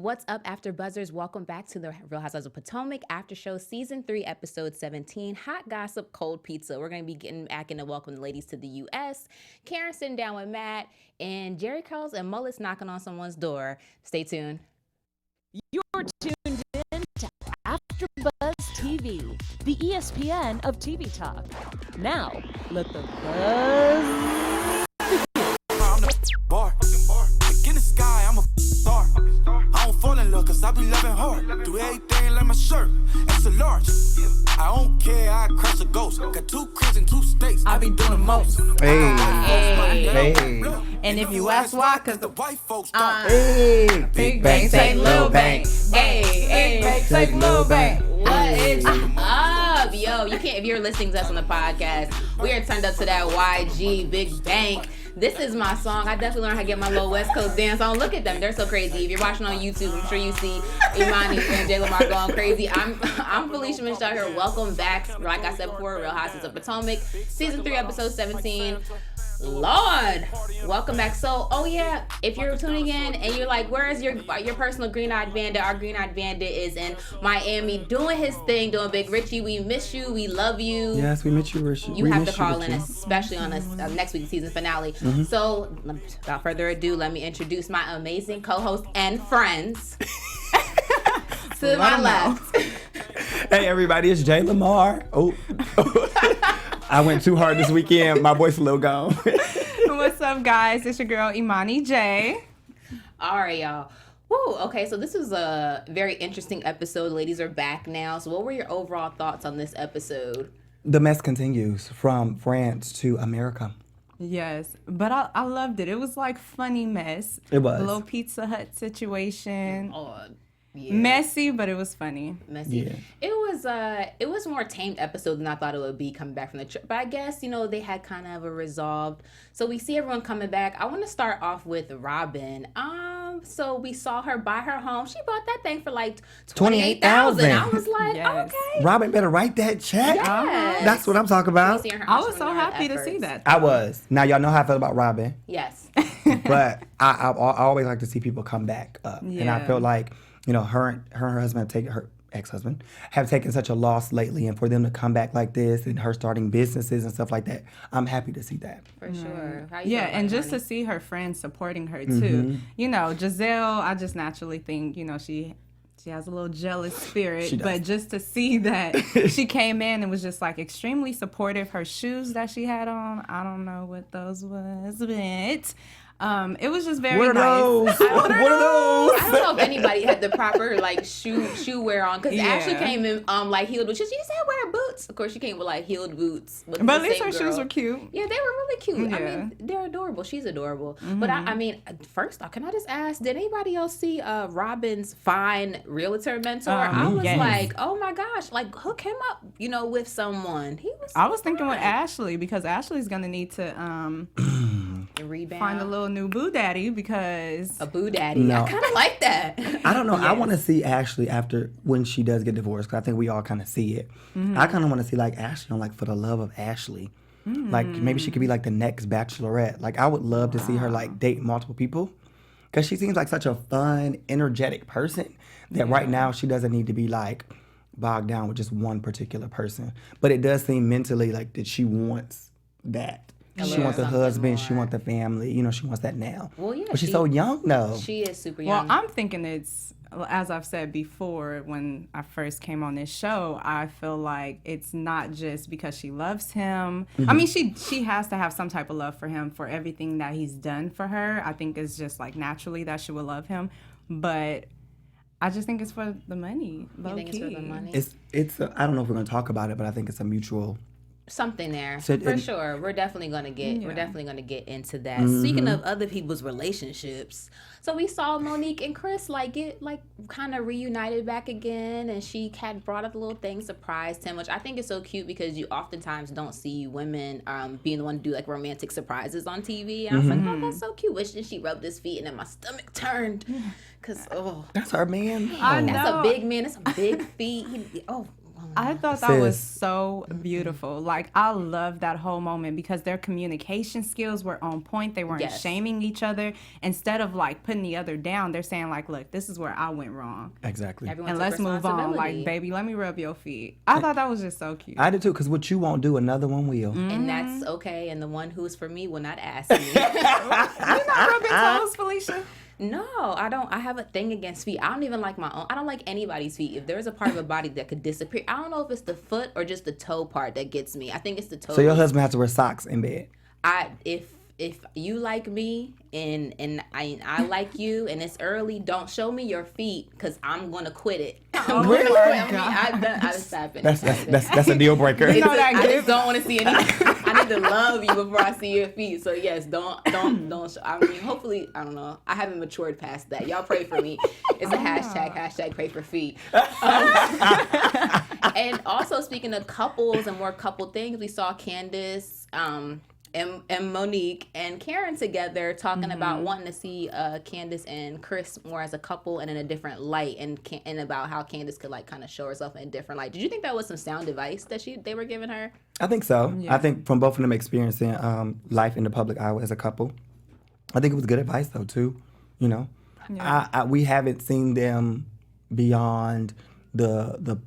What's up, AfterBuzzers? Welcome back to the Real Housewives of Potomac After Show Season 3, Episode 17, Hot Gossip, Cold Pizza. We're going to be getting back into welcome the ladies to the U.S. Karen sitting down with Matt, and Jerry curls and mullets knocking on someone's door. Stay tuned. You're tuned in to AfterBuzz TV, the ESPN of TV talk. Now, let the buzz bar. Like in the sky, I'm a star. I don't fall in love cause I be loving hard. Do everything like my shirt, extra large. I don't care, I crash a ghost. Got 2 cribs and 2 states, I be doing the most. Hey. And if you ask why, cause the white folks don't. Hey. Big Bang take Lil Bang. Hey, Bang take Lil Bang. What is up? Yo, you can't, if you're listening to us on the podcast, we are turned up to that YG Big Bang. This is my song. I definitely learned how to get my little West Coast dance on. Look at them. They're so crazy. If you're watching on YouTube, I'm sure you see Imani and J Lamar going crazy. I'm Felicia Michelle here. Welcome back. Like I said before, Real Housewives of Potomac, Season 3, Episode 17. Lord, welcome back. So, if you're tuning in and you're like, where is your personal green-eyed bandit? Our green-eyed bandit is in Miami doing his thing, doing Big Richie. We miss you. We love you. Yes, we miss you, Richie. You have to call in, especially on this next week's season finale. Mm-hmm. So, without further ado, let me introduce my amazing co-host and friends. To my left. Hey, everybody, it's J Lamar. Oh. I went too hard this weekend. My voice a little gone. What's up, guys? It's your girl, Imani J. All right, y'all. Woo, okay, so this was a very interesting episode. Ladies are back now. So what were your overall thoughts on this episode? The mess continues from France to America. Yes, but I loved it. It was like funny mess. It was. A little Pizza Hut situation. Oh, yeah. Messy, but it was funny. Messy. Yeah. It was a more tamed episode than I thought it would be coming back from the trip. But I guess, they had kind of a resolved. So we see everyone coming back. I want to start off with Robyn. So we saw her buy her home. She bought that thing for like $28,000. I was like, yes. Okay. Robyn better write that check. Yes. That's what I'm talking about. I was so happy to see that. I was. Now y'all know how I feel about Robyn. Yes. But I always like to see people come back up. Yeah. And I feel like, her and her husband have taken her ex-husband have taken such a loss lately, and for them to come back like this and her starting businesses and stuff like that, I'm happy to see that. For sure. Yeah, and just to see her friends supporting her too. Mm-hmm. Gizelle, I just naturally think, she has a little jealous spirit, but just to see that she came in and was just like extremely supportive. Her shoes that she had on, I don't know what those was, but it was just very nice. What are those? I don't know if anybody had the proper shoe wear on, because Ashley came in heeled boots. She said wear boots. Of course, she came with heeled boots. But at least her shoes were cute. Yeah, they were really cute. Yeah. I mean, they're adorable. She's adorable. Mm-hmm. But I mean, first off, can I just ask, did anybody else see Robyn's fine realtor mentor? I was like, oh my gosh, hook him up, with someone. I was thinking with Ashley, because Ashley's gonna need to rebound. Find a little new boo daddy, because a boo daddy. No. I kind of like that. I don't know. Yes. I want to see Ashley after when she does get divorced, because I think we all kind of see it. Mm-hmm. I kind of want to see Ashley on For the Love of Ashley. Mm-hmm. Maybe she could be the next Bachelorette. I would love to see her date multiple people, because she seems like such a fun, energetic person that right now she doesn't need to be bogged down with just one particular person. But it does seem mentally that she wants that. She wants a husband. More. She wants the family. She wants that now. Well, yeah. But she's so young, though. She is super young. Well, I'm thinking it's, as I've said before, when I first came on this show, I feel like it's not just because she loves him. Mm-hmm. I mean, she has to have some type of love for him for everything that he's done for her. I think it's just naturally that she will love him. But I just think it's for the money. You think it's for the money? I don't know if we're going to talk about it, but I think it's a mutual something there for sure. We're definitely gonna get into that. Mm-hmm. Speaking of other people's relationships, so we saw Monique and Chris get kind of reunited back again, and she had brought up a little thing, surprised him, which I think is so cute, because you oftentimes don't see women being the one to do romantic surprises on TV. And I was like, oh, that's so cute. And she rubbed his feet, and then my stomach turned, because that's our man. That's a big man. That's a big feet. I thought that was so beautiful. Like, I love that whole moment because their communication skills were on point. They weren't shaming each other. Instead of, like, putting the other down, they're saying, like, look, this is where I went wrong. Exactly. Everyone And took let's move on. Like, baby, let me rub your feet. I thought that was just so cute. I did too, because what you won't do, another one will. And that's okay. And the one who's for me will not ask me. You not rubbing toes, Felicia? No, I don't. I have a thing against feet. I don't even like my own. I don't like anybody's feet. If there's a part of a body that could disappear, I don't know if it's the foot or just the toe part that gets me. I think it's the toe. So your husband has to wear socks in bed? If you like me and I like you and it's early, don't show me your feet because I'm gonna quit it. Really? I've stopped it. That's a deal breaker. You know that I just don't want to see any. I need to love you before I see your feet. So yes, don't. I mean, hopefully, I don't know. I haven't matured past that. Y'all pray for me. It's a hashtag pray for feet. And also speaking of couples and more couple things, we saw Candace, and Monique and Karen together talking about wanting to see Candace and Chris more as a couple and in a different light, and about how Candace could like kind of show herself in a different light. Did you think that was some sound advice that they were giving her? I think so. Yeah. I think from both of them experiencing life in the public eye as a couple, I think it was good advice though too. You know, we haven't seen them beyond the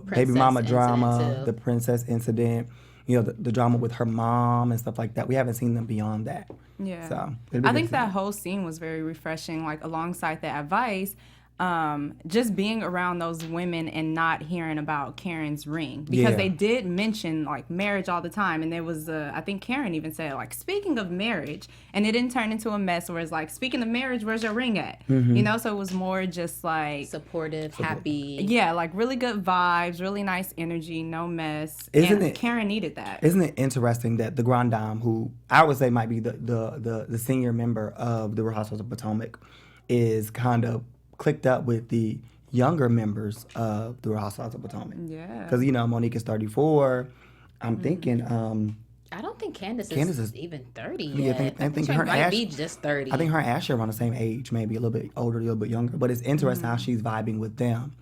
baby mama drama, the princess incident. You know, the drama with her mom and stuff like that. We haven't seen them beyond that. Yeah. So I think that whole scene was very refreshing, like alongside the advice, just being around those women and not hearing about Karen's ring. Because they did mention, like, marriage all the time. And there was, I think Karen even said, like, speaking of marriage. And it didn't turn into a mess where it's like, speaking of marriage, where's your ring at? Mm-hmm. You know, so it was more just, like... supportive, happy. Yeah, like, really good vibes, really nice energy, no mess. Karen needed that. Isn't it interesting that the Grand Dame, who I would say might be the senior member of the Real Housewives of Potomac, is kind of clicked up with the younger members of the Real Housewives of Potomac. Yeah. Because, you know, Monique is 34. I'm thinking... I don't think Candace is even 30 yet. Yeah, I think she her might be just 30. I think her and Ashley are around the same age, maybe a little bit older, a little bit younger. But it's interesting how she's vibing with them,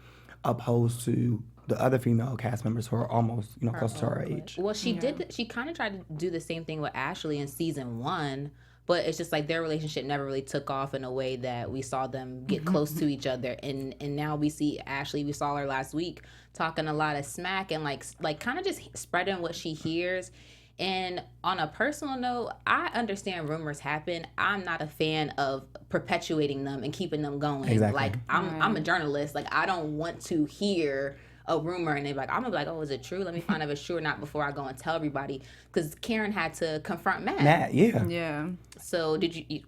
opposed to the other female cast members who are almost, you know, close to her age. Well, she kind of tried to do the same thing with Ashley in season 1. But it's just like their relationship never really took off in a way that we saw them get close to each other. And now we see Ashley, we saw her last week talking a lot of smack and like kind of just spreading what she hears. And on a personal note, I understand rumors happen. I'm not a fan of perpetuating them and keeping them going. Exactly. Like I'm a journalist. Like I don't want to hear a rumor and they're like, I'm gonna be like, oh, is it true? Let me find out if it's true or not before I go and tell everybody. Because Karen had to confront Matt. Yeah. So did you?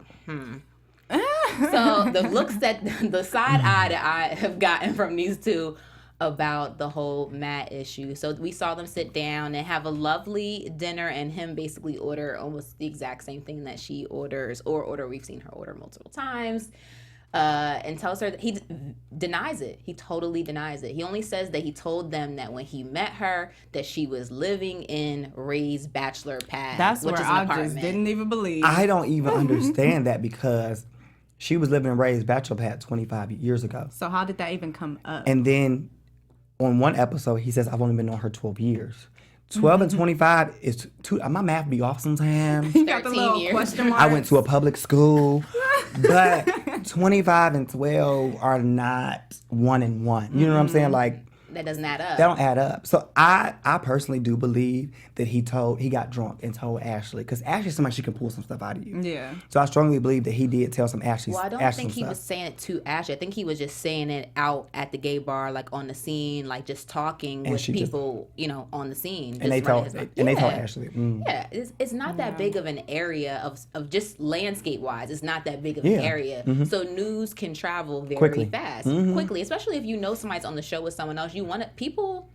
So the looks the side eye that I have gotten from these two about the whole Matt issue. So we saw them sit down and have a lovely dinner, and him basically order almost the exact same thing that she orders or order. We've seen her order multiple times. And tells her that he denies it. He totally denies it. He only says that he told them that when he met her that she was living in Ray's bachelor pad. That's which where is an I apartment. just didn't even believe. I don't even understand that because she was living in Ray's bachelor pad 25 years ago. So how did that even come up? And then on one episode, he says, I've only been on her 12 years. 12 and 25 is two. My math be off sometimes. You got the little question marks. I went to a public school, but 25 and 12 are not 1 and 1. You know what I'm saying? Like, that doesn't add up. That don't add up. So I personally do believe that he got drunk and told Ashley, because Ashley's somebody she can pull some stuff out of you. Yeah. So I strongly believe that he did tell some Ashley. Well, I don't think he was saying it to Ashley. I think he was just saying it out at the gay bar, like on the scene, like just talking with people, you know, on the scene. And they told Ashley. Yeah, it's not that big of an area of just landscape wise. It's not that big of an area. Mm-hmm. So news can travel very fast, quickly, especially if you know somebody's on the show with someone else. People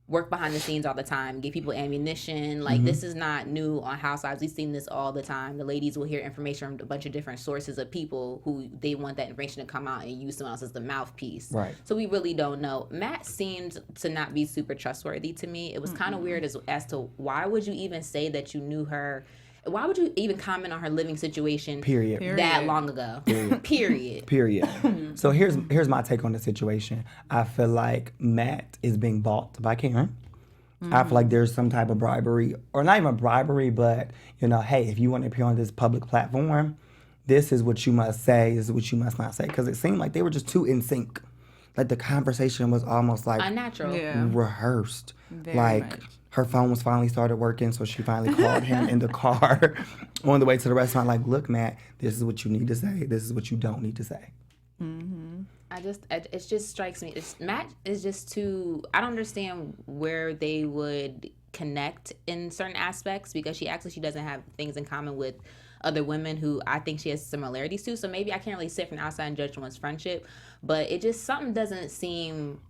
work behind the scenes all the time, give people ammunition. Like, this is not new on Housewives. We've seen this all the time. The ladies will hear information from a bunch of different sources of people who they want that information to come out and use someone else as the mouthpiece. Right. So we really don't know. Matt seemed to not be super trustworthy to me. It was kind of weird as to why would you even say that you knew her why would you even comment on her living situation Period. that long ago? Period. Period. So here's my take on the situation. I feel like Matt is being bought by Karen. I feel like there's some type of bribery, or not even bribery, but, you know, hey, if you want to appear on this public platform, this is what you must say, this is what you must not say. Because it seemed like they were just too in sync. Like the conversation was almost like unnatural, rehearsed. Very like much. her phone was finally started working, so she finally called him in the car on the way to the restaurant. Like, look, Matt, this is what you need to say. This is what you don't need to say. It just strikes me. Matt is just too. I don't understand where they would connect in certain aspects, because she acts like she doesn't have things in common with other women who I think she has similarities to. So maybe I can't really sit from the outside and judge someone's friendship, but it just, something doesn't seem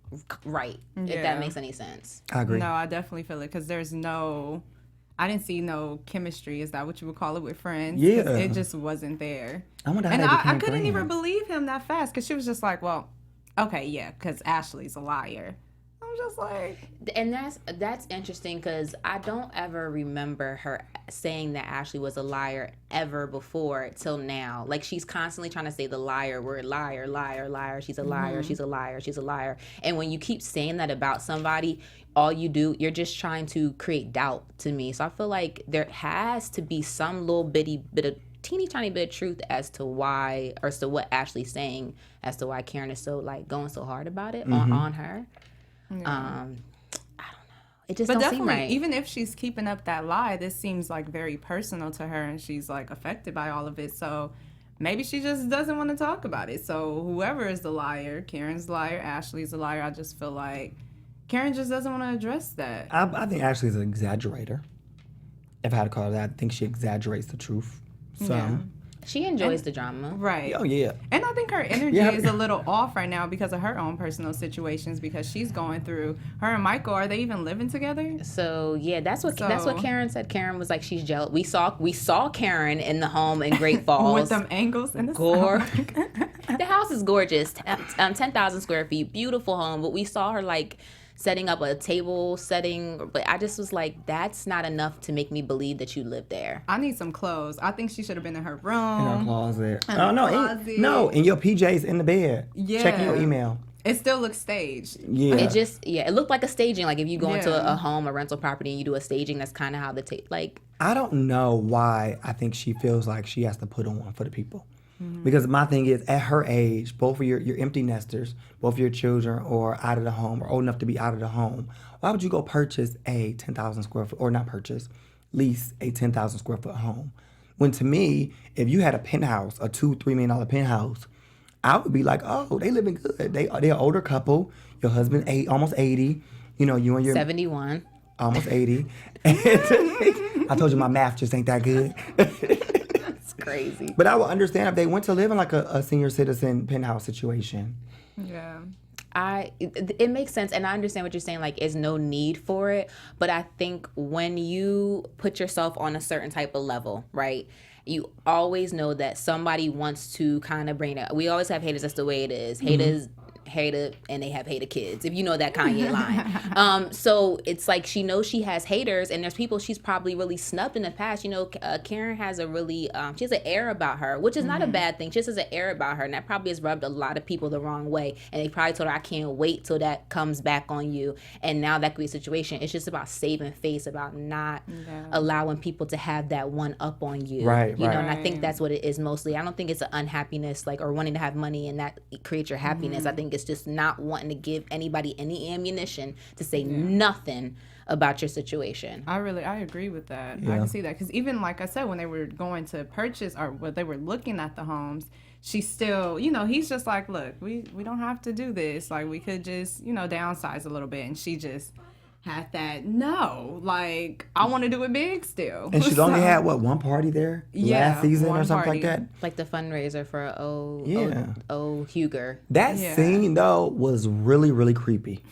right, if that makes any sense. I agree. No, I definitely feel it, because I didn't see no chemistry. Is that what you would call it with friends? 'Cause Yeah. it just wasn't there. I wonder how And they I became couldn't even friends. believe him that fast, because she was just like, well, okay, yeah, because Ashley's a liar. I'm just like... And that's interesting, because I don't ever remember her saying that Ashley was a liar ever before till now. Like, she's constantly trying to say the liar word, liar, liar, liar. She's a liar, she's a liar, she's a liar. And when you keep saying that about somebody, all you do, you're just trying to create doubt to me. So I feel like there has to be some little bit of teeny tiny bit of truth as to why, or as to what Ashley's saying, as to why Karen is so, like, going so hard about it on her. I don't know. It just But don't definitely, seem right. even if she's keeping up that lie, this seems like very personal to her, and she's like affected by all of it. So maybe she just doesn't want to talk about it. So whoever is the liar, Karen's the liar, Ashley's the liar, I just feel like Karen just doesn't want to address that. I think Ashley's an exaggerator. If I had to call it that, I think she exaggerates the truth. She enjoys the drama. Right. Oh, yeah. And I think her energy Yeah. is a little off right now because of her own personal situations, because she's going through, her and Michael, are they even living together? So yeah, that's what Karen said. Karen was like, she's jealous. We saw Karen in the home in Great Falls With them angles and the The house is gorgeous, 10,000 square feet, beautiful home. But we saw her like setting up a table setting, but I just was like, that's not enough to make me believe that you live there. I need some clothes. I think she should have been in her room. In her closet. In Oh, her no, closet. in your PJs in the bed. Yeah. Checking your email. It still looks staged. Yeah. It looked like a staging. Like if you go into Yeah. a home, a rental property, and you do a staging, that's kind of how I don't know why I think she feels like she has to put on for the people. Because my thing is, at her age, both of your empty nesters, both of your children are out of the home or old enough to be out of the home. Why would you go purchase a 10,000 square foot, or not purchase, lease a 10,000 square foot home? When to me, if you had a penthouse, a $2-3 million penthouse, I would be like, oh, they living good. They're an older couple. Your husband almost 80. You know, you and your 71. almost 80. I told you my math just ain't that good. Crazy. But I would understand if they went to live in like a senior citizen penthouse situation. Yeah. It makes sense, and I understand what you're saying, like, there's no need for it, but I think when you put yourself on a certain type of level, right, you always know that somebody wants to kind of bring it. We always have haters, that's the way it is. Haters hated, and they have hater kids, if you know that Kanye line. So it's like she knows she has haters, and there's people she's probably really snubbed in the past. You know, Karen has a really she has an air about her, which is not a bad thing. She just has an air about her, and that probably has rubbed a lot of people the wrong way, and they probably told her, I can't wait till that comes back on you. And now that could be a situation. It's just about saving face, about not allowing people to have that one up on you, Right, you know. right. And I think that's what it is mostly. I don't think it's an unhappiness, like, or wanting to have money and that creates your happiness. I think it's just not wanting to give anybody any ammunition to say nothing about your situation. I agree with that. Yeah. I can see that, because even like I said, when they were going to purchase, or when they were looking at the homes, she still, you know, he's just like, look, we don't have to do this. Like, we could just, you know, downsize a little bit. And she just had that, no, like, I want to do it big still. And she's only had, one party there last season or one something party. like that? Like the fundraiser for Huger. That scene, though, was really, really creepy.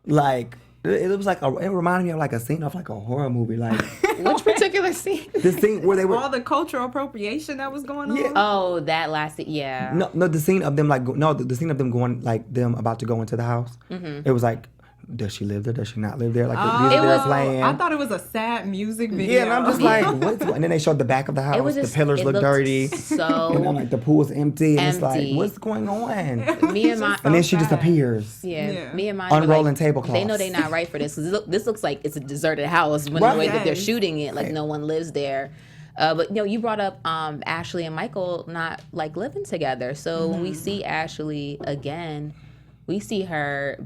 Like, it was like, it reminded me of like a scene of like a horror movie. Like, Which particular scene? the scene where they were... All the cultural appropriation that was going on. Yeah. Oh, that lasted, yeah. No, the scene of them, like, the scene of them going, like, them about to go into the house. It was like does she live there? Does she not live there? Like the Oh, music they're playing. I thought it was a sad music video. Yeah, and I'm just like, what's and then they showed the back of the house. The pillars look dirty. So and then like the pool's empty. And it's like, what's going on? Me and my and then she disappears. Yeah, me and mine unrolling tablecloths. They know they're not right for this. This looks like it's a deserted house when the way that they're shooting it, like no one lives there. But you brought up Ashley and Michael not like living together. So when we see Ashley again, we see her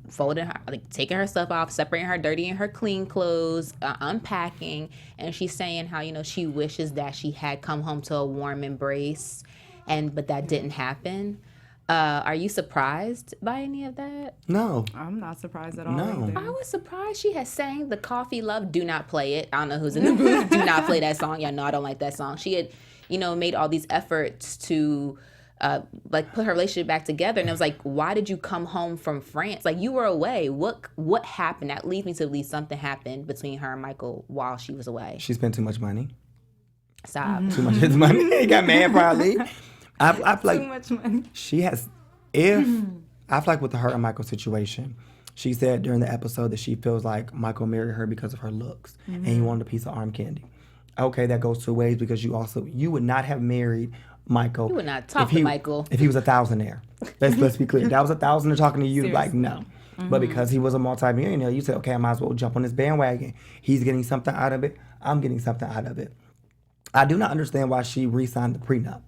folding her, like taking her stuff off, separating her dirty and her clean clothes, unpacking, and she's saying how she wishes that she had come home to a warm embrace, but that didn't happen. Are you surprised by any of that? No. I'm not surprised at all. No. I was surprised she had sang the Coffee Love. Do not play it. I don't know who's in the booth. Do not play that song. Y'all know I don't like that song. She had, made all these efforts to put her relationship back together. And it was like, why did you come home from France? Like, you were away. What happened? That leads me to believe something happened between her and Michael while she was away. She spent too much money. Stop. Too much of his money. He got mad probably. I feel like too much money. She has, I feel like with her and Michael situation, she said during the episode that she feels like Michael married her because of her looks and he wanted a piece of arm candy. Okay, that goes two ways because you would not have married Michael. You would not talk to Michael. If he was a thousandaire. Let's be clear. That was $1,000 talking to you. Seriously. Like, no. But because he was a multi-millionaire, you said, okay, I might as well jump on this bandwagon. He's getting something out of it. I'm getting something out of it. I do not understand why she re-signed the prenup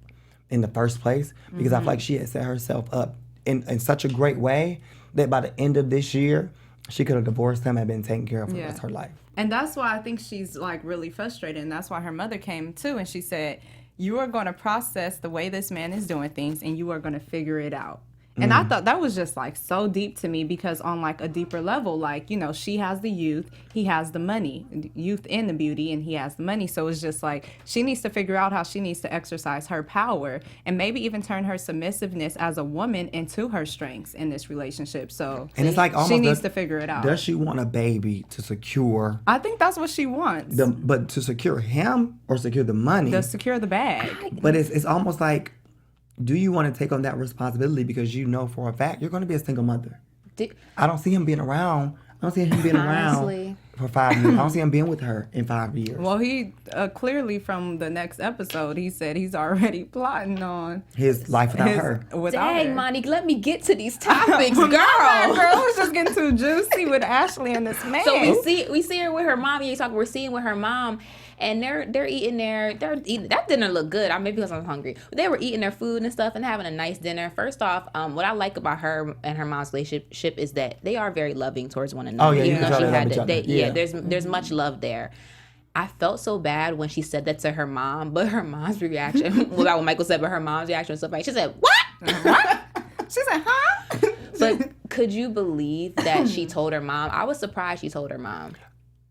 in the first place, because I feel like she had set herself up in such a great way that by the end of this year, she could have divorced him and been taken care of for the rest of her life. And that's why I think she's like really frustrated. And that's why her mother came too. And she said, you are going to process the way this man is doing things and you are going to figure it out. And I thought that was just like so deep to me, because on like a deeper level, like, she has the youth, he has the money, youth and the beauty, and he has the money. So it's just like she needs to figure out how she needs to exercise her power and maybe even turn her submissiveness as a woman into her strengths in this relationship. So and it's like she needs to figure it out. Does she want a baby to secure? I think that's what she wants. But to secure him or secure the money? To secure the bag. But it's almost like, do you want to take on that responsibility because you know for a fact you're going to be a single mother? I don't see him being around. I don't see him being around for 5 years. I don't see him being with her in 5 years. Well, he clearly from the next episode, he said he's already plotting on his life without her. Dang, Monique, let me get to these topics, girl. It's just getting too juicy with Ashley and this man. So we see her with her mom. We're seeing with her mom. And they're eating that dinner looked good. Maybe because I'm hungry. They were eating their food and stuff and having a nice dinner. First off, what I like about her and her mom's relationship is that they are very loving towards one another. Oh yeah, even though she had to, there's much love there. I felt so bad when she said that to her mom, but her mom's reaction, about what Michael said, but her mom's reaction was so funny. She said, "What?" What? She said, "Huh?" But could you believe that she told her mom? I was surprised she told her mom.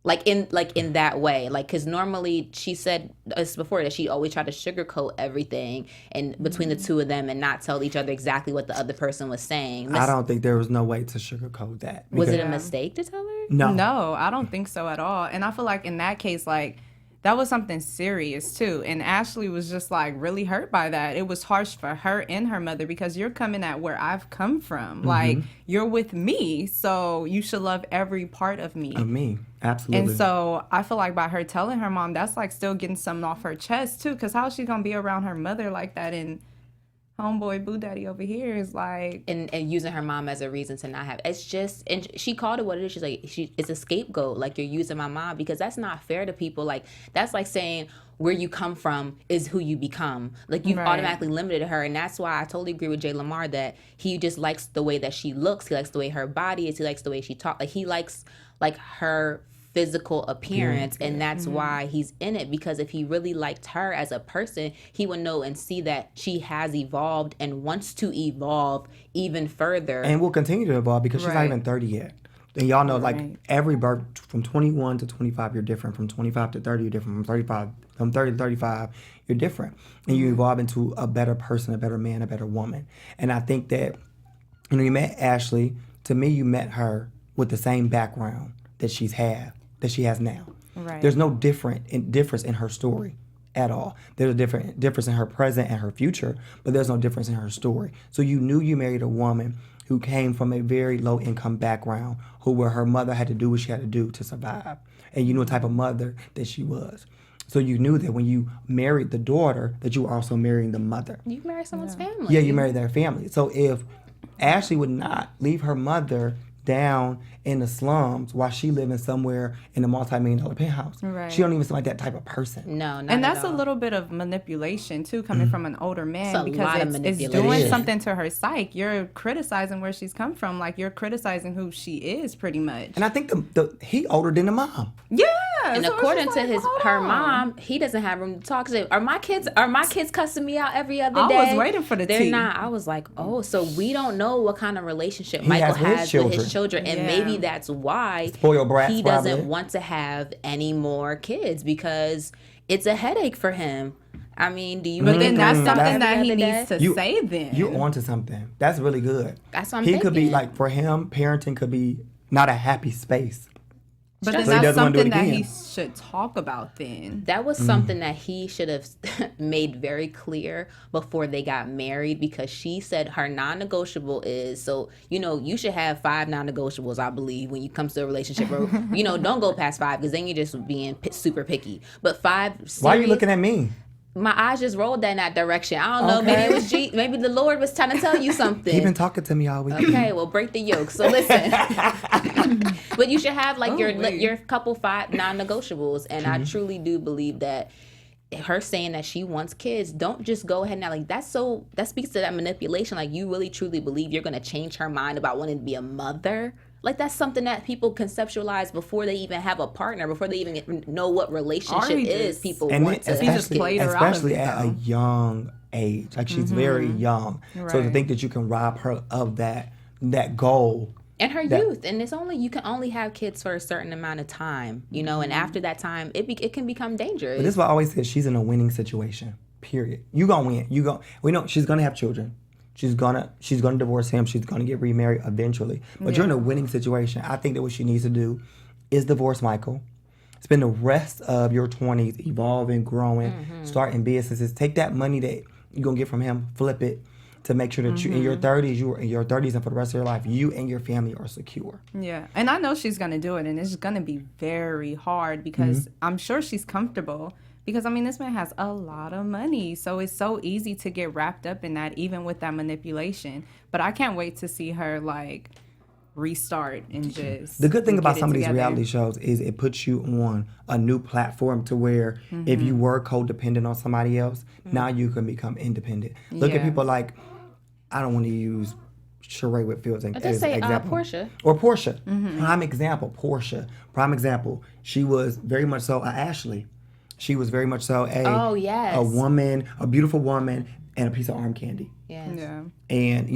Like in that way, like, because normally she said this before that she always tried to sugarcoat everything and between the two of them and not tell each other exactly what the other person was saying. I don't think there was no way to sugarcoat that. Was it a mistake to tell her? No, I don't think so at all. And I feel like in that case, like, that was something serious too. And Ashley was just like really hurt by that. It was harsh for her and her mother, because you're coming at where I've come from. Like, you're with me, so you should love every part of me. Of me, absolutely. And so I feel like by her telling her mom, that's like still getting something off her chest too. Because how is she gonna be around her mother like that? And homeboy boo daddy over here is like, and using her mom as a reason to not have. It's just, and she called it what it is. She's like, it's a scapegoat. Like, you're using my mom, because that's not fair to people. Like, that's like saying where you come from is who you become. Like, you've automatically limited her. And that's why I totally agree with Jay Lamar that he just likes the way that she looks. He likes the way her body is. He likes the way she talks. Like, he likes like her physical appearance, and that's why he's in it. Because if he really liked her as a person, he would know and see that she has evolved and wants to evolve even further, and will continue to evolve, because she's not even 30 yet. And y'all know, like, every birth from 21 to 25 you're different, from 25 to 30 you're different, from 30 to 35 you're different, and you evolve into a better person, a better man, a better woman. And I think that you met Ashley, to me you met her with the same background that she has now. Right. There's no difference in her story at all. There's a difference in her present and her future, but there's no difference in her story. So you knew you married a woman who came from a very low income background, where her mother had to do what she had to do to survive. And you knew the type of mother that she was. So you knew that when you married the daughter, that you were also marrying the mother. You married someone's family. Yeah, you married their family. So if Ashley would not leave her mother down in the slums while she living somewhere in a multi-million-dollar penthouse. Right. She don't even seem like that type of person. No, not and that's at all. a little bit of manipulation too, coming from an older man, It's a lot of because it's manipulation. doing It is. something to her psyche. You're criticizing where she's come from, like you're criticizing who she is, pretty much. And I think he older than the mom. Yeah. And so it's according just to like, his hold her on. mom, he doesn't have room to talk to. Are my kids cussing me out every other I day? was waiting for the They're tea. not. I was like, oh, so we don't know what kind of relationship He Michael has has with his with his children, and Yeah. maybe that's why Spoiled brats, he doesn't probably. want to have any more kids, because it's a headache for him. I mean, do you But really then that's think about something every that he other day? needs to You- say then. You're onto something. That's really good. That's what I'm He could be thinking. like, for him, parenting could be not a happy space. but So then he that's doesn't wanna do it something that again. he should talk about then. That was something that he should have made very clear before they got married, because she said her non-negotiable is, so, you should have 5 non-negotiables, I believe, when you comes to a relationship. Or, don't go past 5, because then you're just being super picky. But 5 serious, Why are you looking at me? my eyes just rolled in that direction. I don't know. Okay. Maybe it was maybe the Lord was trying to tell you something. He been talking to me all week. Okay, well, break the yoke. So listen, but you should have like wait. your couple 5 non-negotiables, and Mm-hmm. I truly do believe that her saying that she wants kids, don't just go ahead now. Like that speaks to that manipulation. Like you really truly believe you're gonna change her mind about wanting to be a mother. Like that's something that people conceptualize before they even have a partner, before they even know what relationship Ari is. just- People And want to. He just played her out of especially it, at a though. young age. Like she's very young. So to Right. think that you can rob her of that goal. And her that- youth, and you can only have kids for a certain amount of time, and after that time, it can become dangerous. But this is what I always say, she's in a winning situation. Period. You gonna win. We know she's gonna have children. She's gonna divorce him. She's gonna get remarried eventually. But you're in a winning situation. I think that what she needs to do is divorce Michael. Spend the rest of your 20s evolving, growing, starting businesses. Take that money that you're gonna get from him, flip it, to make sure that you in your 30s, and for the rest of your life, you and your family are secure. Yeah, and I know she's gonna do it, and it's gonna be very hard because I'm sure she's comfortable. Because this man has a lot of money, so it's so easy to get wrapped up in that, even with that manipulation. But I can't wait to see her like restart and just. The good thing get about it some of these together. reality shows is it puts you on a new platform to where if you were codependent on somebody else, now you can become independent. Look at Yeah. people like, I don't want to use Sheree Whitfield as Just say example. Portia. Or Portia. Prime example, Portia. Prime example. She was very much so Ashley. She was very much so a woman, a beautiful woman, and a piece of arm candy. Yes. Yeah. And,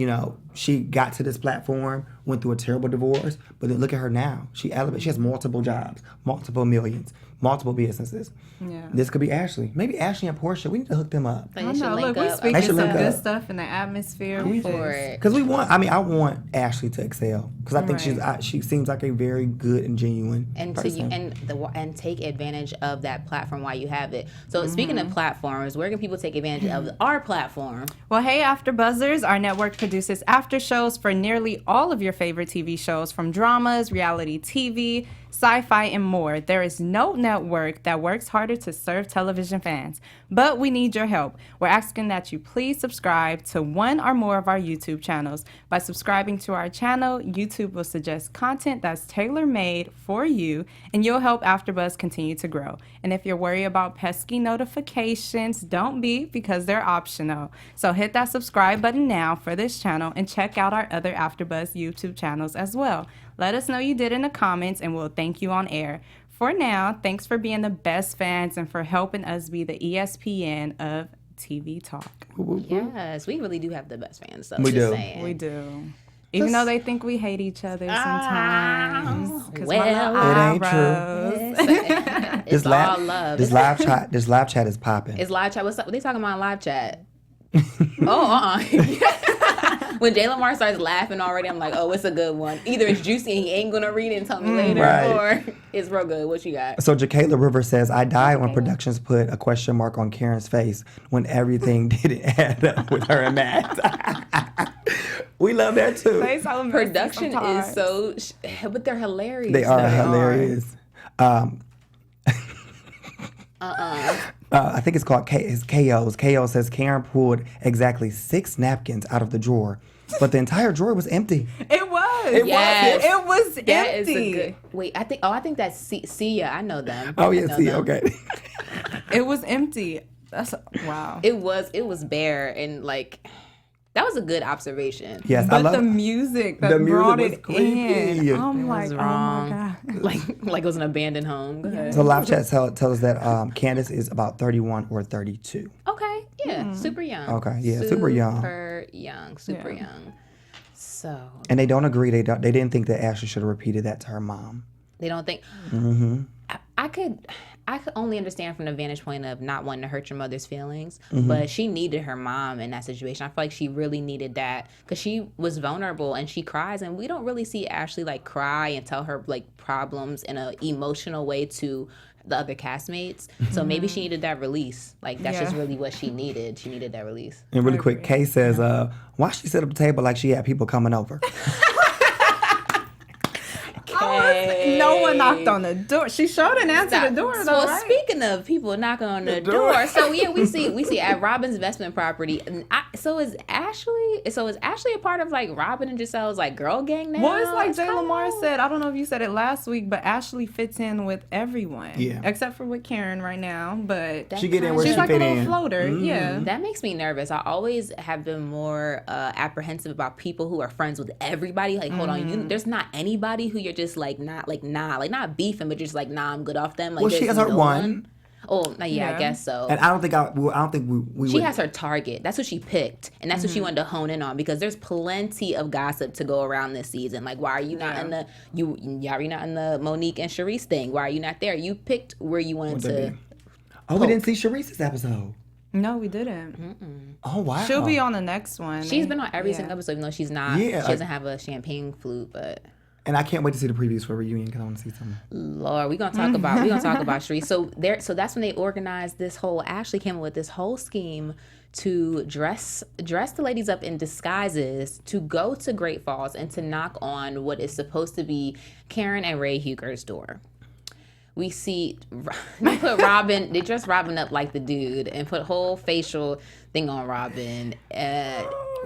she got to this platform, went through a terrible divorce, but then look at her now. She has multiple jobs, multiple millions, multiple businesses. Yeah. This could be Ashley. Maybe Ashley and Portia, we need to hook them up. They I should know. link Look, we up. speaking should some link good up. stuff in the atmosphere. I'm We for just- it. Because I want Ashley to excel. Because I think she seems like a very good and genuine And person. and take advantage of that platform while you have it. So speaking of platforms, where can people take advantage of our platform? Well, hey, AfterBuzzers, our network produces after shows for nearly all of your favorite TV shows, from dramas, reality TV, sci-fi, and more. There is no network that works harder to serve television fans, but we need your help. We're asking that you please subscribe to one or more of our YouTube channels. By subscribing to our channel, YouTube will suggest content that's tailor-made for you, and you'll help AfterBuzz continue to grow. And if you're worried about pesky notifications, don't be, because they're optional. So hit that subscribe button now for this channel and check out our other AfterBuzz YouTube channels as well. Let us know you did in the comments, and we'll thank you on air. For now, thanks for being the best fans and for helping us be the ESPN of TV talk. Yes, we really do have the best fans. So We just do. saying. We do. Even though they think we hate each other sometimes. 'Cause my well, little it ain't true. eyebrows. It's all love. This live chat is popping. It's live chat. What's up? They talking about live chat. When Jay Lamar starts laughing already, I'm like, oh, it's a good one. Either it's juicy and he ain't gonna read it and tell me later, Right. or it's real good. What you got? So Jakayla Rivers says, I died when productions put a question mark on Karen's face when everything didn't add up with her and Matt. We love that too. They so messy Production sometimes. is so, but they're hilarious. They are though. hilarious. I think it's called KO's. KO says Karen pulled exactly 6 napkins out of the drawer, but the entire drawer was empty. It was. Yes. It was That is empty. a good. Wait, I think that's Sia. I know them. Oh I yeah, know see, them. okay. It was empty. That's wow. It was bare and like that was a good observation. Yes, I But love the music that the music brought was it creepy. in. I'm like, was oh wrong. my God. like it was an abandoned home. Go ahead. So live chat tells us that Candace is about 31 or 32. Okay, yeah, super young. Okay, yeah, super young. Super young. So And they don't agree. They didn't think that Ashley should have repeated that to her mom. they don't think. I could only understand from the vantage point of not wanting to hurt your mother's feelings, but she needed her mom in that situation. I feel like she really needed that because she was vulnerable and she cries, and we don't really see Ashley like cry and tell her like problems in an emotional way to the other castmates. So maybe she needed that release. Like that's just really what she needed. She needed that release. And really quick, Kay says, why she set up the table like she had people coming over? No one knocked on the door. She sure didn't answer the door though, Well, right? speaking of people knocking on the door, so yeah, we see at Robyn's investment property. And so is Ashley a part of like Robyn and Giselle's like girl gang now? Well, it's like Jay kinda- Lamar said. I don't know if you said it last week, but Ashley fits in with everyone. Yeah. Except for with Karen right now, but She get in where she's she like a fit little in. floater. Yeah. That makes me nervous. I always have been more apprehensive about people who are friends with everybody. Like, hold on, there's not anybody who you're just like not beefing, but just like I'm good off them. Like, Well, she there's has her no one. Oh, yeah, Yeah. I guess so. And I don't think we She would. has her target. That's what she picked, and that's what she wanted to hone in on because there's plenty of gossip to go around this season. Like, why are you not in the you're not in the Monique and Charisse thing? Why are you not there? You picked where you wanted to. Oh, we didn't see Charisse's episode. No, we didn't. Oh, wow. She'll be on the next one. She's been on every single episode, even though she's not. Yeah, she doesn't have a champagne flute, but. And I can't wait to see the previews for reunion because I want to see something. Lord, we're gonna talk about Charisse. So that's when they organized this whole. Ashley came up with this whole scheme to dress the ladies up in disguises to go to Great Falls and to knock on what is supposed to be Karen and Ray Huger's door. We see they put Robyn. They dress Robyn up like the dude and put a whole facial thing on Robyn.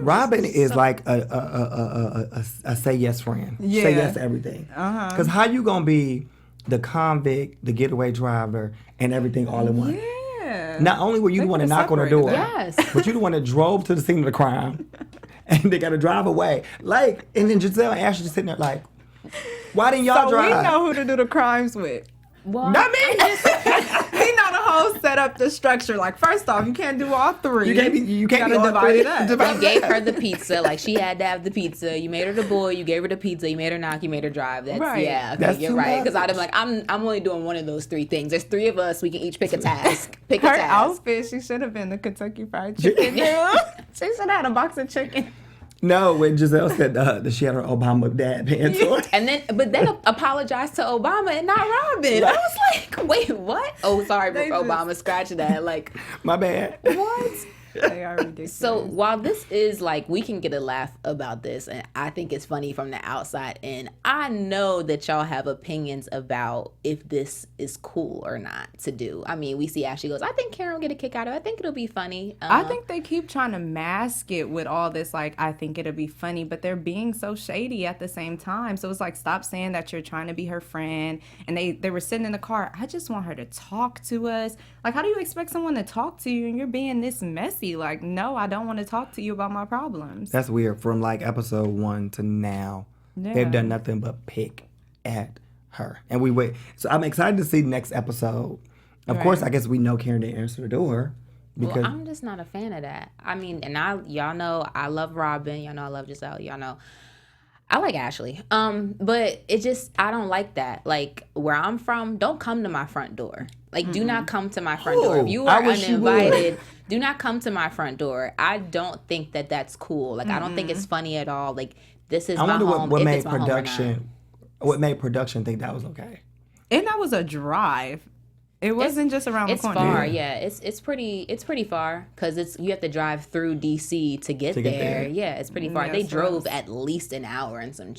Robyn is like a say yes friend. Yeah. Say yes to everything. Because how you gonna be the convict, the getaway driver, and everything all in one? Yeah. Not only were you the one to could've knock on her separated door, that. Yes. but you the one that drove to the scene of the crime, and they got to drive away. Like, and then Gizelle and Ashley just sitting there like, why didn't y'all So drive? we know who to do the crimes with. Well, Not me. We know the whole setup, the structure. Like, first off, you can't do all three. You can't be gotta all divide three. it up. Divide You it gave up. her the pizza, like she had to have the pizza. You made her the boy. You gave her the pizza. You made her knock. You made her drive. That's Right. yeah. Okay, That's you're too right. much. Because I'd have like, I'm only doing one of those 3 things. There's 3 of us. We can each pick a task. Pick Her a task. outfit, she should have been the Kentucky Fried Chicken. She should have had a box of chicken. No, when Gizelle said that she had her Obama dad pants on. And then, but they apologized to Obama and not Robyn. I was like, wait, what? Oh, sorry, They Obama. Scratch that. Like, My bad. what? They are ridiculous. So while this is like, we can get a laugh about this, and I think it's funny from the outside in, I know that y'all have opinions about if this is cool or not to do. I mean, we see Ashley goes, I think Karen will get a kick out of it. I think it'll be funny. I think they keep trying to mask it with all this, like, I think it'll be funny, but they're being so shady at the same time. So it's like, stop saying that you're trying to be her friend. And they were sitting in the car. I just want her to talk to us. Like, how do you expect someone to talk to you and you're being this messy? Like, no, I don't want to talk to you about my problems. That's weird. From like episode 1 to now, they've done nothing but pick at her. And we wait. So I'm excited to see the next episode. Of course, I guess we know Karen didn't answer the door. Because well, I'm just not a fan of that. I mean, and y'all know I love Robyn. Y'all know I love Gizelle. Y'all know I like Ashley. But it just, I don't like that. Like, where I'm from, don't come to my front door. Like, do not come to my front door. If you I are wish you uninvited, do not come to my front door. I don't think that that's cool. Like, I don't think it's funny at all. Like, this is I my wonder home. what if made it's my home or not. production. What made production think that was okay? And that was a drive. It wasn't just around the It's corner. far, yeah. It's pretty far because you have to drive through DC to get there. Yeah, it's pretty far. Yeah, They so drove at least an hour and some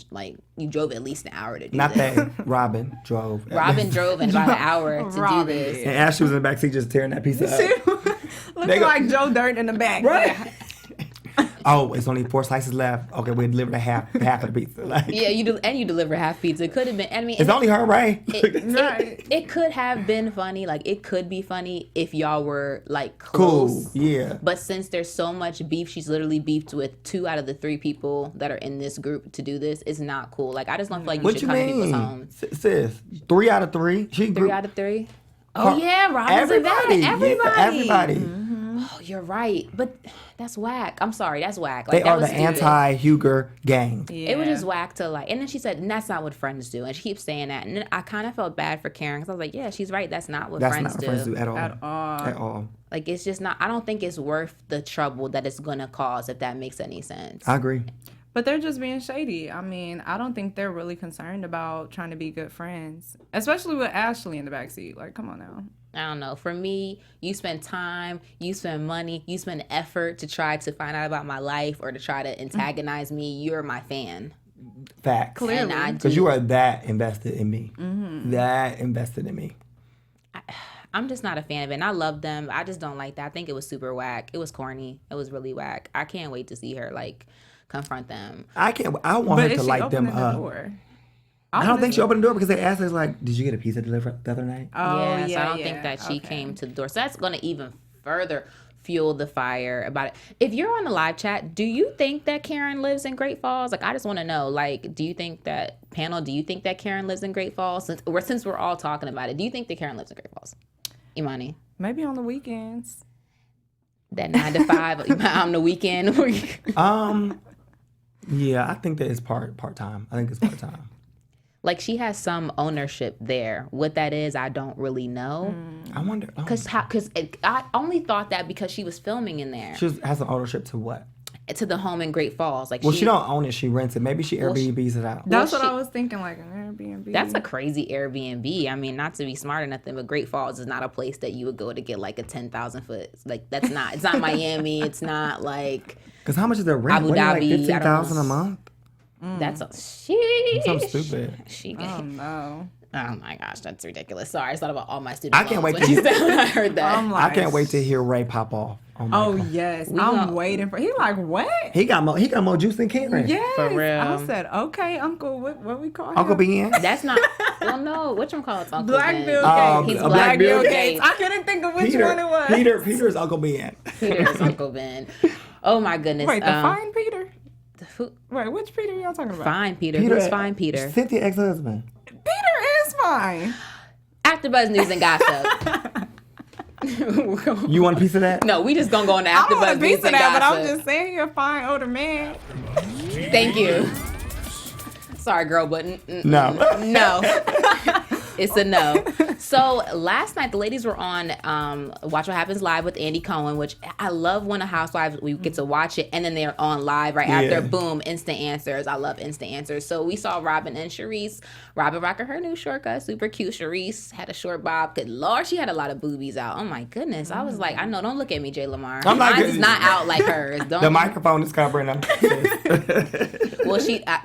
you drove at least an hour to do Not this. that. Robyn drove. Robyn drove in about an hour to do this. And Ashley was in the backseat just tearing that pizza up. Looking like Joe Dirt in the back. Right. Oh, it's only 4 slices left. Okay, we delivered half of the pizza. Like, Yeah, you deliver half pizza. It could have been. I mean, it's only her, right? it could have been funny. Like it could be funny if y'all were like close. Cool. Yeah. But since there's so much beef, she's literally beefed with 2 out of the 3 people that are in this group to do this. It's not cool. Like I just don't feel like you What should you come to people's mean, homes. sis? 3 out of 3. She 3 out of 3. Oh yeah, Robyn's in that. Everybody. Yeah, everybody. Oh, you're right. But that's whack. I'm sorry, that's whack. They Like, that are was the stupid. anti-Huger gang. Yeah. It was just whack to like, and then she said, and that's not what friends do. And she keeps saying that. And then I kind of felt bad for Karen because I was like, yeah, she's right. That's not what That's friends not do. what friends do at all. At all. At all. Like, it's just not, I don't think it's worth the trouble that it's going to cause, if that makes any sense. I agree. But they're just being shady. I mean, I don't think they're really concerned about trying to be good friends, especially with Ashley in the backseat. Like, come on now. I don't know. For me, you spend time, you spend money, you spend effort to try to find out about my life or to try to antagonize me. You're my fan. Facts. And I Because do. you are that invested in me. That invested in me. I'm just not a fan of it. And I love them. I just don't like that. I think it was super whack. It was corny. It was really whack. I can't wait to see her, like, confront them. I want her to light them up. Door? I don't think she opened the door because they asked her, like, did you get a pizza delivered the other night? Oh, Yeah, yeah, so I don't think that she came to the door. So that's going to even further fuel the fire about it. If you're on the live chat, do you think that Karen lives in Great Falls? Like, I just want to know, like, do you think that Karen lives in Great Falls? Since we're all talking about it, do you think that Karen lives in Great Falls? Imani? Maybe on the weekends. That 9 to 5 on the weekend? Yeah, I think that it's part-time. I think it's part-time. Like, she has some ownership there. What that is, I don't really know. I wonder. Because I only thought that because she was filming in there. She has an ownership to what? To the home in Great Falls. Like, Well, she don't own it. She rents it. Maybe she Airbnbs it out. That's what I was thinking, like an Airbnb. That's a crazy Airbnb. I mean, not to be smart or nothing, but Great Falls is not a place that you would go to get like a 10,000 foot. Like, that's not. It's not Miami. It's not like. Because how much is the rent? Abu Wasn't it Dhabi, like $15,000 a month? That's a sheesh. Something stupid. Oh no. Oh my gosh, that's ridiculous. Sorry, I just thought about all my student I can't loans wait when to she said when I heard that. I'm like, I can't wait to hear Ray pop off. Oh yes, I'm waiting for. He like what? He got more juice than Karen. Yes. For real. I said okay, Uncle. What we call him? Uncle Ben. That's not. Well, no. Whatchamacallit's Uncle Black Ben? Bill Oh, Gates. He's Black Bill Gates. I couldn't think of which Peter. one it was. Peter's Uncle Ben. Peter's Uncle Ben. Oh my goodness. Wait, the fine Peter. Who, Wait, which Peter y'all talking about? fine Peter. Who's fine Peter? Cynthia ex-husband. Peter is fine. AfterBuzz news and gossip. You want a piece of that? No, we just gonna go on the I don't want AfterBuzz a news piece of and that, but I'm gossip. just saying you're a fine older man. Thank you. Sorry, girl, but No. no. It's a no. So last night the ladies were on Watch What Happens Live with Andy Cohen, which I love when a housewives we get to watch it and then they're on live right after. Yeah. Boom, instant answers. I love instant answers. So we saw Robyn and Charisse. Robyn rocking her new shortcut, super cute. Charisse had a short bob. Good Lord, she had a lot of boobies out. Oh my goodness. I was like, I know, don't look at me, Jay Lamar. I'm not Mine good. is not out like hers. Don't. The microphone is covering them. Well,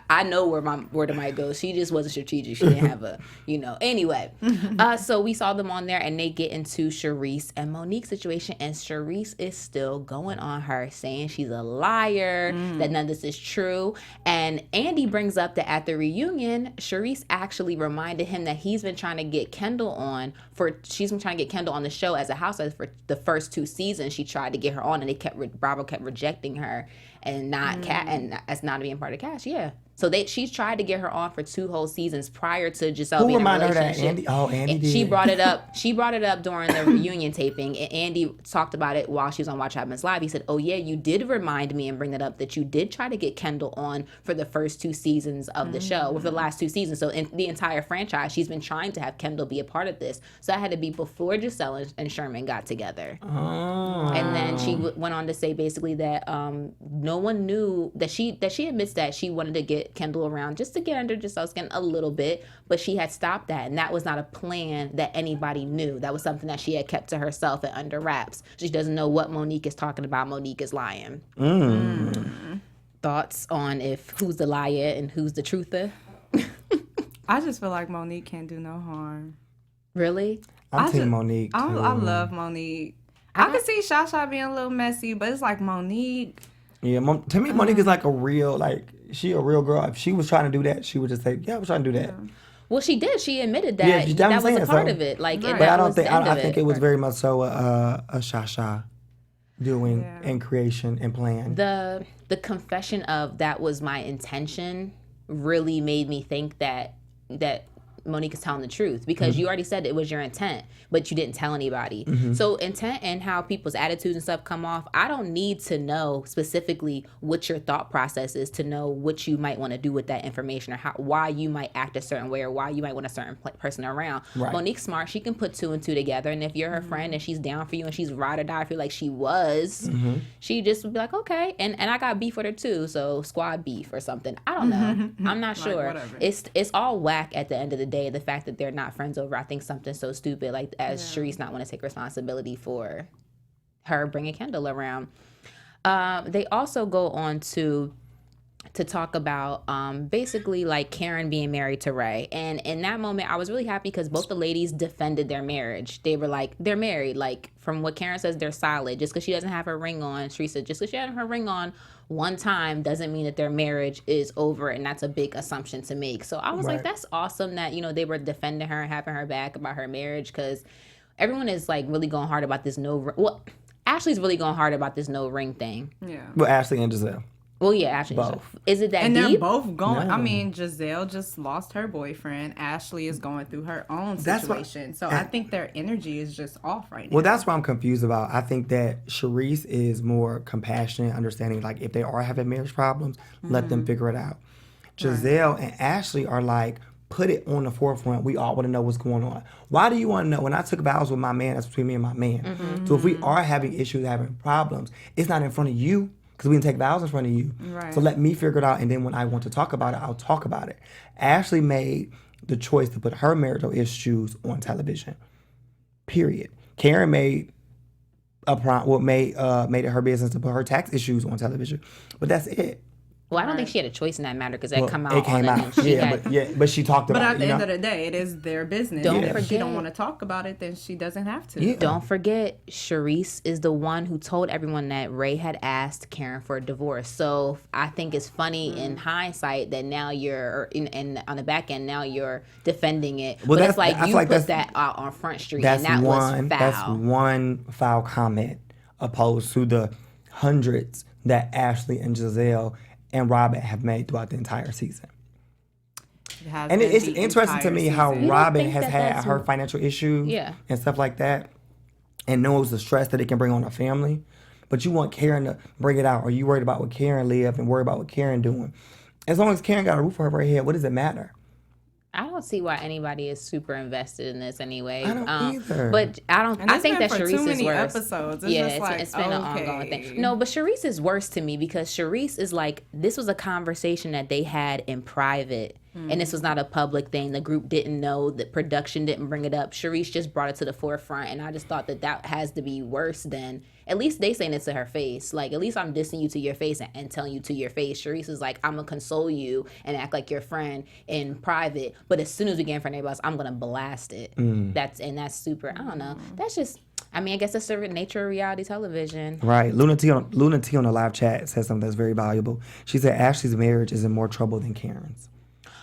I know where the mic goes. She just wasn't strategic. She didn't have a, Anyway, so we saw them on there, and they get into Charisse and Monique's situation, and Charisse is still going on her, saying she's a liar, that none of this is true. And Andy brings up that at the reunion, Charisse actually reminded him that she's been trying to get Kendall on the show as a housewife for the first 2 seasons. She tried to get her on, and Bravo kept rejecting her and not and as not being part of the cast. Yeah. So she's tried to get her on for 2 whole seasons prior to Gizelle Who being in a reminded her that? relationship. Andy? Oh, Andy did. She brought it up. She brought it up during the reunion taping, and Andy talked about it while she was on Watch What Happens Live. He said, "Oh yeah, you did remind me and bring that up that you did try to get Kendall on for the first 2 seasons of the show, or for the last 2 seasons. So in the entire franchise, she's been trying to have Kendall be a part of this. So that had to be before Gizelle and Sherman got together." Oh. And then she went on to say basically that no one knew that she admits that she wanted to get get Kendall around just to get under Giselle's skin a little bit, but she had stopped that, and that was not a plan that anybody knew. That was something that she had kept to herself and under wraps. She doesn't know what Monique is talking about. Monique is lying. Thoughts on who's the liar and who's the truther? I just feel like Monique can't do no harm. Really? I'm team Monique, too. I love Monique. I could see Shasha being a little messy, but it's like Monique. Yeah, to me, Monique is like a real girl. If she was trying to do that, she would just say, yeah, I was trying to do that. Well, she did. She admitted that. Yeah, that was a part of it. Like, right. But I think it was very much so a Shasha doing and creation and plan. The confession of that was my intention really made me think that Monique is telling the truth, because you already said it was your intent, but you didn't tell anybody. So intent and how people's attitudes and stuff come off, I don't need to know specifically what your thought process is to know what you might want to do with that information, or why you might act a certain way, or why you might want a certain person around. Right. Monique's smart. She can put two and two together, and if you're her friend and she's down for you and she's ride or die for you like she was, she just would be like, okay. And I got beef with her too, so squad beef or something. I don't know. I'm not sure. Whatever. It's all whack at the end of the day. The fact that they're not friends over, I think, something so stupid, like as Charisse not want to take responsibility for her bringing Kendall around. They also go on to talk about basically like Karen being married to Ray, and in that moment I was really happy because both the ladies defended their marriage. They were like, they're married. Like, from what Karen says, they're solid. Just because she doesn't have her ring on, Charisse said, just because she had her ring on one time doesn't mean that their marriage is over, and that's a big assumption to make. So I was like, that's awesome that, you know, they were defending her and having her back about her marriage, because everyone is like really going hard about this Ashley's really going hard about this no ring thing. Yeah. Well, Ashley and Gizelle. Well, yeah, Ashley. Both. Is it that and deep? they're both going. No. I mean, Gizelle just lost her boyfriend. Ashley is going through her own situation. I think their energy is just off right now. Well, that's what I'm confused about. I think that Charisse is more compassionate, understanding, like, if they are having marriage problems, let them figure it out. Gizelle and Ashley are like, put it on the forefront. We all want to know what's going on. Why do you want to know? When I took vows with my man, that's between me and my man. So if we are having issues, having problems, it's not in front of you, because we didn't take vows in front of you. Right. So let me figure it out, and then when I want to talk about it, I'll talk about it. Ashley made the choice to put her marital issues on television. Period. Karen made made it her business to put her tax issues on television. But that's it. Well, I don't think she had a choice in that matter, because that Well, come out. it came on out. it, But she talked about it. But at the end of the day, it is their business. Don't If she forget. don't want to talk about it, then she doesn't have to. Yeah. Don't forget, Charisse is the one who told everyone that Ray had asked Karen for a divorce. So I think it's funny in hindsight that now you're, and on the back end, now you're defending it. Well, but it's like I you feel like put that out on Front Street, That's and that was foul. That's one foul comment opposed to the hundreds that Ashley and Gizelle and Robyn have made throughout the entire season. And it's interesting to me how Robyn think has that had that's her financial issues and stuff like that, and knows the stress that it can bring on a family. But you want Karen to bring it out, or you worried about what Karen live and worry about what Karen doing. As long as Karen got a roof over her head, what does it matter? I don't see why anybody is super invested in this anyway. I don't either. But I think that for Charisse too many is worse. episodes. It's yeah, just like, it's been an ongoing thing. No, but Charisse is worse to me, because Charisse is like, this was a conversation that they had in private. And this was not a public thing. The group didn't know. The production didn't bring it up. Charisse just brought it to the forefront. And I just thought that has to be worse than, at least they saying it to her face. Like, at least I'm dissing you to your face and telling you to your face. Charisse is like, I'm going to console you and act like your friend in private. But as soon as we get in front of everybody else, I'm going to blast it. That's super, I don't know. That's just, I mean, I guess that's the nature of reality television. Right. Luna T on the live chat says something that's very valuable. She said Ashley's marriage is in more trouble than Karen's.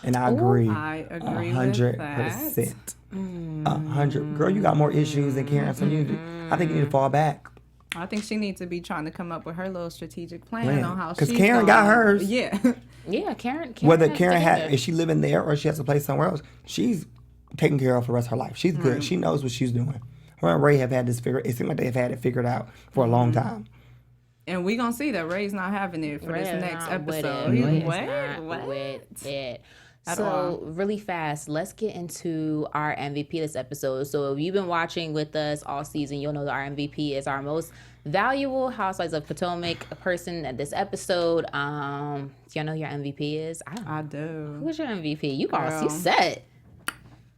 And I agree. I agree 100%. with that. 100. Girl, you got more issues than Karen, so I think you need to fall back. I think she needs to be trying to come up with her little strategic plan on how she's because Karen got hers. Yeah. Yeah, Karen Whether Karen is she living there or she has a place somewhere else, she's taken care of for the rest of her life. She's good. She knows what she's doing. Her and Ray have had this figured. It seems like they've had it figured out for a long time. And we gonna see that Ray's not having it for this next episode. Ray's not with it. at So all. really fast, let's get into our MVP this episode. So if you've been watching with us all season, you'll know that our MVP is our most valuable Housewives of Potomac person at this episode. Do y'all know who your MVP is? I don't know. I do. Who's your MVP? You Girl. you set.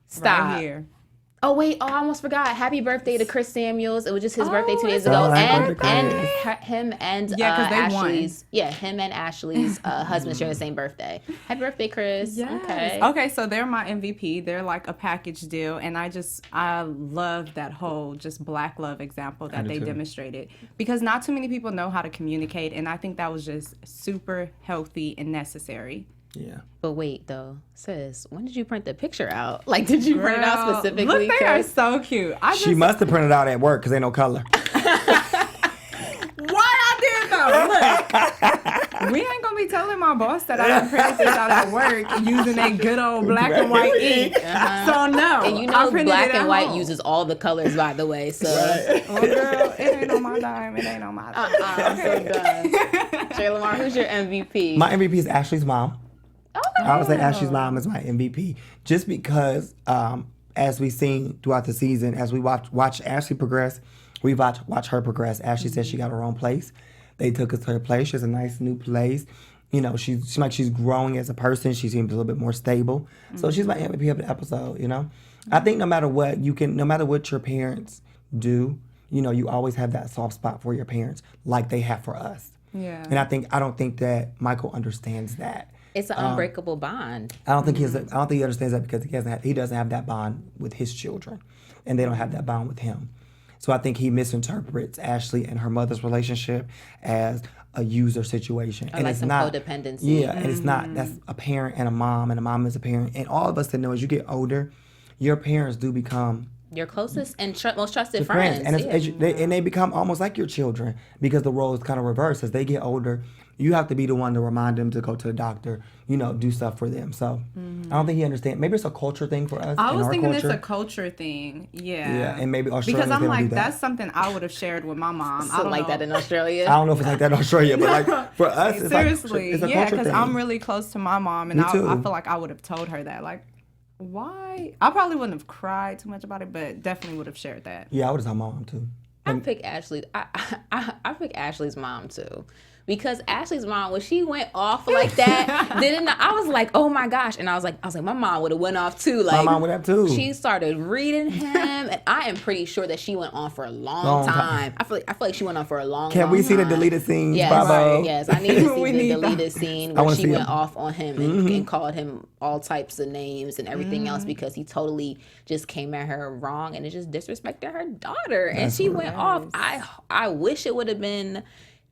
Stop. Right here. Oh wait, I almost forgot. Happy birthday to Chris Samuels. It was just his birthday 2 days it's ago. his And birthday. him and Yeah, 'cause they won. him and Ashley's husband share the same birthday. Happy birthday, Chris. Yes. Okay, so they're my MVP. They're like a package deal, and I love that whole just black love example that they demonstrated, because not too many people know how to communicate, and I think that was just super healthy and necessary. Yeah. But wait though, sis, when did you print the picture out? Like, did you print it out Girl, specifically? Look, they are Chris? so cute. She must have printed out at work because ain't no color. What I did though, look, we ain't gonna be telling my boss that I done printed this out at work using that good old black and white ink. So no, And you I know, printed black it at and white home. uses all the colors, by the way. So Oh girl, it ain't on my dime. It ain't on my dime. I'm so done. Jay Lamar, who's your MVP? My MVP is Ashley's mom. Okay. I would say Ashley's mom is my MVP, just because as we've seen throughout the season, as we watch Ashley progress, we watch her progress. Ashley said she got her own place. They took us to her place. She has a nice new place. You know, she's growing as a person. She seems a little bit more stable. So she's my MVP of the episode. You know, I think no matter what your parents do, you know, you always have that soft spot for your parents, like they have for us. Yeah. And I don't think that Michael understands that. It's an unbreakable bond. I don't think he understands that because he doesn't have that bond with his children, and they don't have that bond with him. So I think he misinterprets Ashley and her mother's relationship as a user situation, and like it's some not codependency. Yeah, and it's not. That's a parent and a mom is a parent, and all of us that know as you get older, your parents do become Your closest and most trusted your friends. and they become almost like your children, because the role is kind of reversed. As they get older, you have to be the one to remind them to go to the doctor, you know, do stuff for them. So I don't think he understands. Maybe it's a culture thing for us. I was thinking culture. it's a culture thing. Yeah. Yeah, and maybe Australians, because I'm they don't like, do that. that's something I would have shared with my mom. I So don't like know. that in Australia. I don't know if it's like that in Australia, but like for us, it's Seriously, like, it's a yeah, culture because thing. I'm really close to my mom, and Me too. I feel like I would have told her that. Like, why? I probably wouldn't have cried too much about it, but definitely would have shared that. Yeah, I would have told my mom too. I pick Ashley. I pick Ashley's mom too, because Ashley's mom, when she went off like that, then I was like, oh my gosh, and I was like, my mom would have went off too. Like, My mom would have too. She started reading him, and I am pretty sure that she went on for a long time. I feel like she went on for a long. Can we see the time. deleted scenes, Yes, Bravo? yes. I need to see We the need deleted scene I where wanna she see went it. off on him and called him all types of names and everything else, because he totally just came at her wrong and it just disrespected her daughter. And she went off. I wish it would have been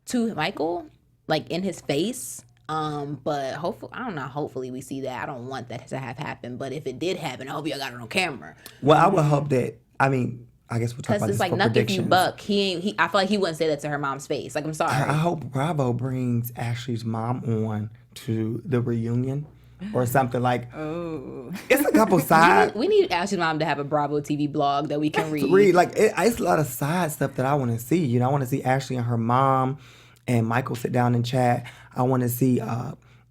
to Michael, like in his face. But hopefully, I don't know. Hopefully we see that. I don't want that to have happened. But if it did happen, I hope y'all got it on camera. Well, I would hope that. I mean, I guess we'll talk Because about it's this like for nuck if you predictions. buck. He I feel like he wouldn't say that to her mom's face. Like, I'm sorry. I hope Bravo brings Ashley's mom on to the reunion or something like. Oh. It's a couple side. We need Ashley's mom to have a Bravo TV blog that we can read. It's a lot of side stuff that I want to see. You know, I want to see Ashley and her mom and Michael sit down and chat. I want to see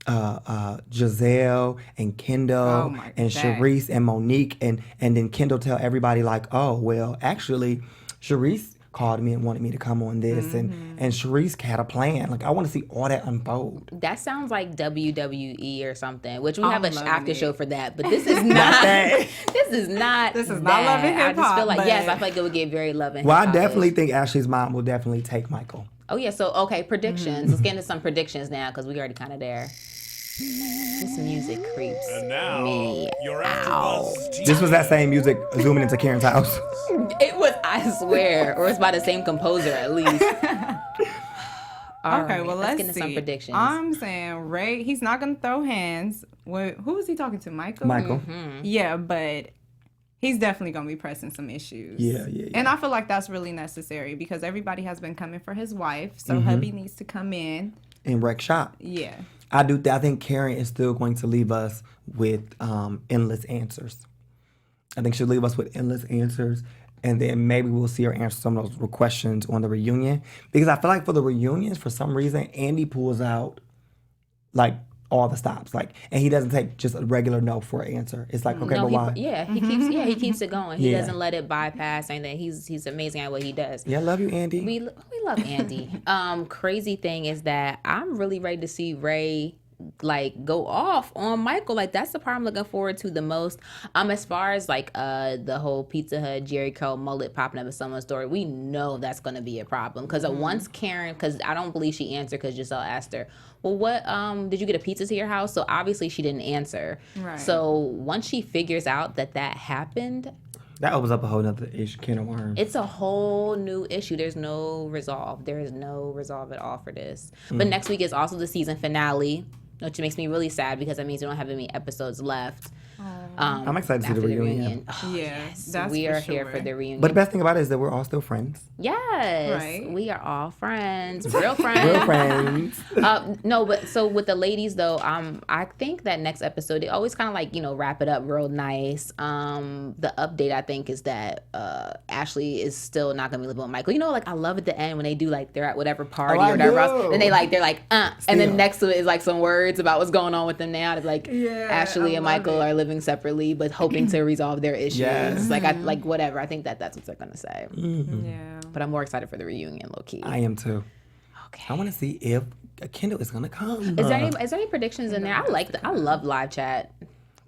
Gizelle and Kendall and Charisse and Monique, and then Kendall tell everybody like, oh well, actually Charisse called me and wanted me to come on this, and Charisse had a plan. Like, I want to see all that unfold. That sounds like WWE or something, which we I'm have an loving after it. show for that. But this is not. This is not. This is not that. Love and I just Hip Hop, feel like but- yes, I feel like it would get very Love and Well, I Hip Hop-ish. definitely think Ashley's mom will definitely take Michael. Oh yeah. So okay, predictions. Let's get into some predictions now because we already kind of there. This music creeps And now, me your out. AfterBuzz This was that same music zooming into Karen's house. It was, I swear, or it's by the same composer at least. All Okay, right, well, let's get into see. some predictions. I'm saying Ray, he's not going to throw hands. Who is he talking to? Michael? Michael. Yeah, but he's definitely going to be pressing some issues. Yeah. And I feel like that's really necessary because everybody has been coming for his wife. So hubby needs to come in. In Rec Shop. Yeah. I think Karen is still going to leave us with endless answers. I think she'll leave us with endless answers, and then maybe we'll see her answer some of those questions on the reunion. Because I feel like for the reunions, for some reason, Andy pulls out like all the stops. Like, and he doesn't take just a regular no for an answer. It's like, okay, but why? He keeps it going. He Yeah. doesn't let it bypass anything. He's amazing at what he does. Yeah, I love you, Andy. We love Andy. Crazy thing is that I'm really ready to see Ray like go off on Michael. Like that's the part I'm looking forward to the most. As far as like the whole Pizza Hut Jerry Curl mullet popping up in someone's story, we know that's gonna be a problem. Because once Karen, because I don't believe she answered because Gizelle asked her, well, what did you get a pizza to your house? So obviously she didn't answer. Right. So once she figures out that happened, That opens up a whole nother issue, can of worms. it's a whole new issue. There's no resolve. There is no resolve at all for this. But next week is also the season finale, which makes me really sad because that means we don't have any episodes left. I'm excited to see after the reunion. Oh, Yeah, yes. that's We for are here sure. for the reunion. But the best thing about it is that we're all still friends. Yes, Right. we are all friends, real friends. Real friends. No, but so with the ladies though, I think that next episode they always kind of like wrap it up real nice. The update I think is that Ashley is still not gonna be living with Michael. Like I love at the end when they do like they're at whatever party I or whatever do. else, and they're like and Still. then next to it is like some words about what's going on with them now. They're like Ashley I and love Michael it. are living separately but hoping to resolve their issues. Yes. Like whatever. I think that's what they're gonna say. Yeah. But I'm more excited for the reunion, low key. I am too. Okay. I want to see if Kendall is gonna come. Is there any predictions in there? I love live chat.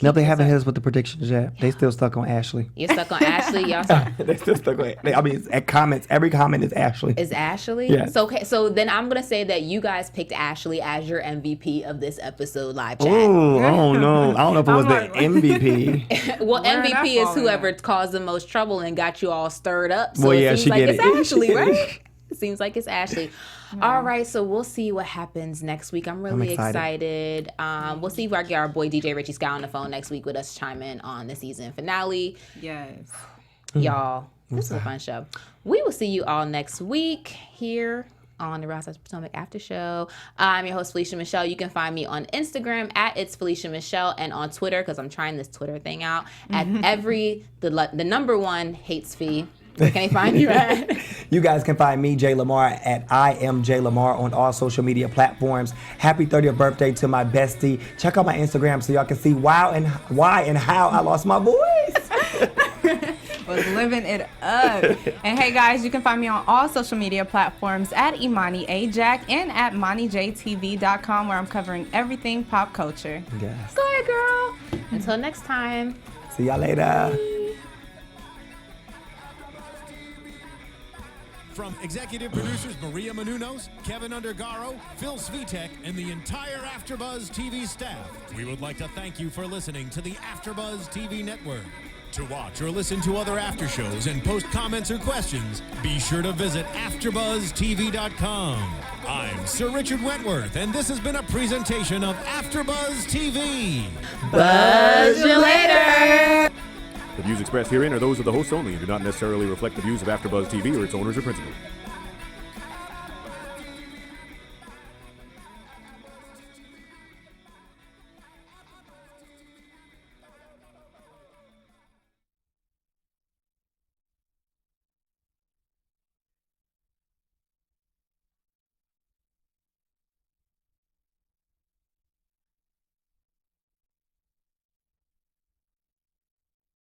No, they haven't hit us with the predictions yet. They still stuck on Ashley. You're stuck on Ashley. Y'all stuck. They still stuck on. I mean, at comments, every comment is Ashley. Is Ashley? Yes. So okay. So then I'm gonna say that you guys picked Ashley as your MVP of this episode live chat. Oh, I don't know. I don't know if it was the like- MVP. Well, Where did that MVP is fall in whoever at? caused the most trouble and got you all stirred up. So Well, it yeah, seems she like get it's it. Ashley, She get it. right? It seems like it's Ashley. All right, so we'll see what happens next week. I'm really excited. excited. We'll see if I get our boy DJ Richie Scott on the phone next week with us to chime in on the season finale. Yes. Y'all, this is a fun show. We will see you all next week here on the Real Housewives of Potomac After Show. I'm your host, Felicia Michelle. You can find me on Instagram at It's Felicia Michelle and on Twitter, because I'm trying this Twitter thing out, at the number one hates fee. Where can they find you at? You guys can find me, Jay Lamar, at I am Jay Lamar on all social media platforms. Happy 30th birthday to my bestie. Check out my Instagram so y'all can see why and how I lost my voice. Was living it up. And hey guys, you can find me on all social media platforms at Imani A Jack and at MoniJTV.com, where I'm covering everything pop culture. Yes. Go ahead, girl. Until next time. See y'all later. From executive producers Maria Menounos, Kevin Undergaro, Phil Svitek, and the entire AfterBuzz TV staff, we would like to thank you for listening to the AfterBuzz TV network. To watch or listen to other after shows and post comments or questions, be sure to visit AfterBuzzTV.com. I'm Sir Richard Wentworth, and this has been a presentation of AfterBuzz TV. Buzz you later. The views expressed herein are those of the hosts only and do not necessarily reflect the views of AfterBuzz TV or its owners or principals.